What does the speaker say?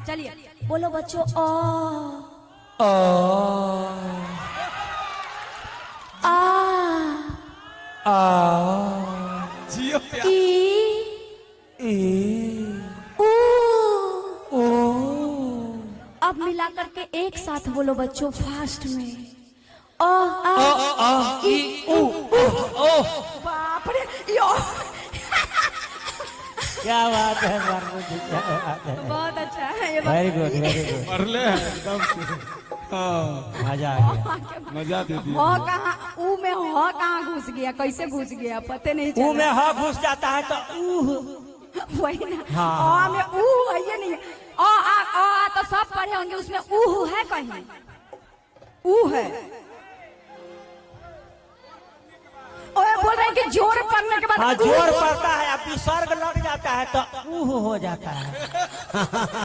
चलिए बोलो बच्चों आ आ आ जियो ई ई ऊ। ओ अब मिला करके एक साथ बोलो बच्चों फास्ट में आ आ आ ई ऊ ओ बाप रे यो क्या बात है मार्गो जी, क्या बात है। बहुत अच्छा है ये वेरी गुड वेरी गुड। पढ़ले हैं एकदम से। हाँ मजा आ गया। मजा दे दिया। हो कहाँ ऊ में हो कहाँ घुस गया कैसे घुस गया पते नहीं ऊ चला में हा घुस जाता है तो ऊ वही ना हाँ। आ में ऊ है ये नहीं आ तो सब पढ़े होंगे उसमें ऊ है कहीं ऊ है ओए बोल रहे हैं कि जोर पड़ने के बाद हाँ ऊ जोर पड़ता है अब विसर्ग लग जाता है तो ऊ हो जाता है।